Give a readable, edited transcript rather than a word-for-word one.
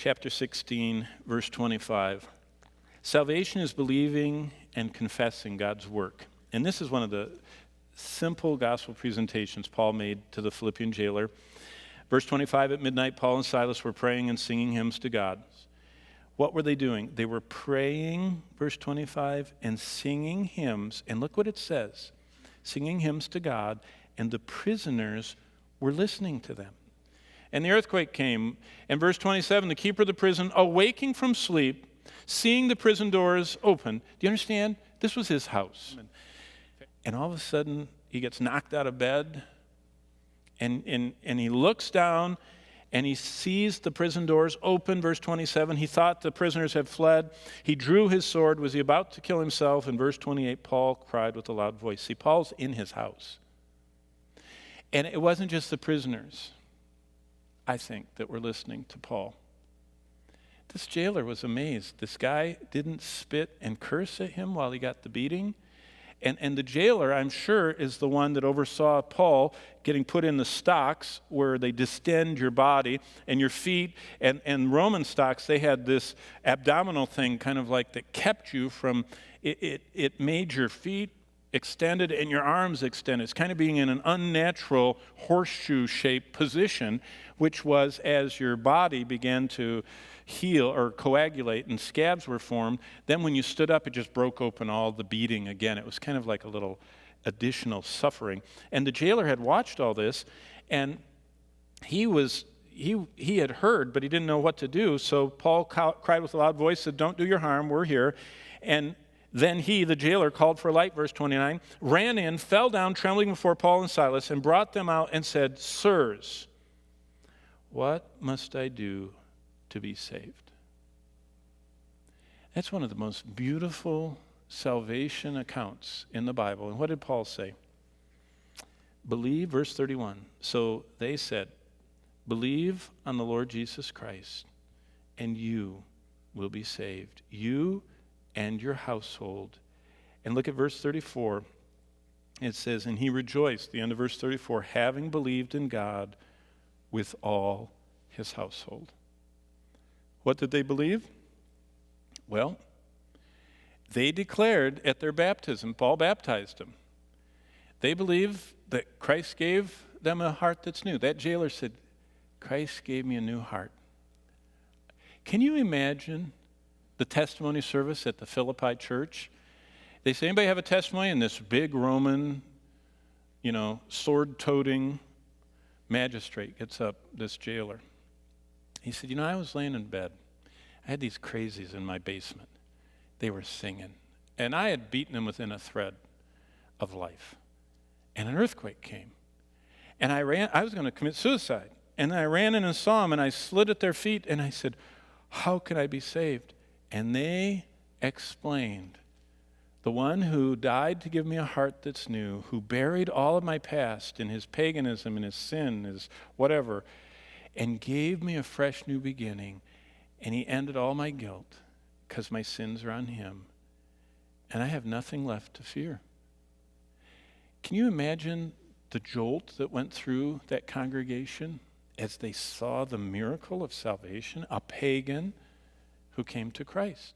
chapter 16, verse 25. Salvation is believing and confessing God's work. And this is one of the simple gospel presentations Paul made to the Philippian jailer. Verse 25, at midnight, Paul and Silas were praying and singing hymns to God. What were they doing? They were praying, verse 25, and singing hymns. And look what it says. Singing hymns to God, and the prisoners were listening to them. And the earthquake came. And verse 27, the keeper of the prison, awaking from sleep, seeing the prison doors open. Do you understand? This was his house. And all of a sudden, he gets knocked out of bed, and he looks down, and he sees the prison doors open, verse 27. He thought the prisoners had fled. He drew his sword. Was he about to kill himself? In verse 28, Paul cried with a loud voice. See, Paul's in his house. And it wasn't just the prisoners, I think, that were listening to Paul. This jailer was amazed. This guy didn't spit and curse at him while he got the beating. And the jailer, I'm sure, is the one that oversaw Paul getting put in the stocks where they distend your body and your feet. And Roman stocks, they had this abdominal thing kind of like that kept you from, it made your feet extended and your arms extended. It's kind of being in an unnatural horseshoe-shaped position, which was as your body began to heal or coagulate and scabs were formed. Then when you stood up, it just broke open all the beating again. It was kind of like a little additional suffering. And the jailer had watched all this, and he had heard, but he didn't know what to do. So Paul cried with a loud voice, said, "Don't do your harm, we're here." And then he, the jailer, called for a light, verse 29, ran in, fell down trembling before Paul and Silas, and brought them out and said, "Sirs, what must I do to be saved?" That's one of the most beautiful salvation accounts in the Bible. And what did Paul say? Believe, verse 31. So they said, believe on the Lord Jesus Christ, and you will be saved, you and your household. And look at verse 34. It says, and he rejoiced, the end of verse 34, having believed in God with all his household. What did they believe? Well, they declared at their baptism, Paul baptized them. They believed that Christ gave them a heart that's new. That jailer said, Christ gave me a new heart. Can you imagine the testimony service at the Philippi church? They say, anybody have a testimony? And this big Roman, sword-toting magistrate gets up, this jailer. He said, I was laying in bed. I had these crazies in my basement. They were singing. And I had beaten them within a thread of life. And an earthquake came. And I was going to commit suicide. And I ran in and saw them, and I slid at their feet, and I said, how can I be saved? And they explained, the one who died to give me a heart that's new, who buried all of my past in his paganism and his sin, his whatever, and gave me a fresh new beginning, and he ended all my guilt because my sins are on him, and I have nothing left to fear. Can you imagine the jolt that went through that congregation as they saw the miracle of salvation, a pagan who came to Christ?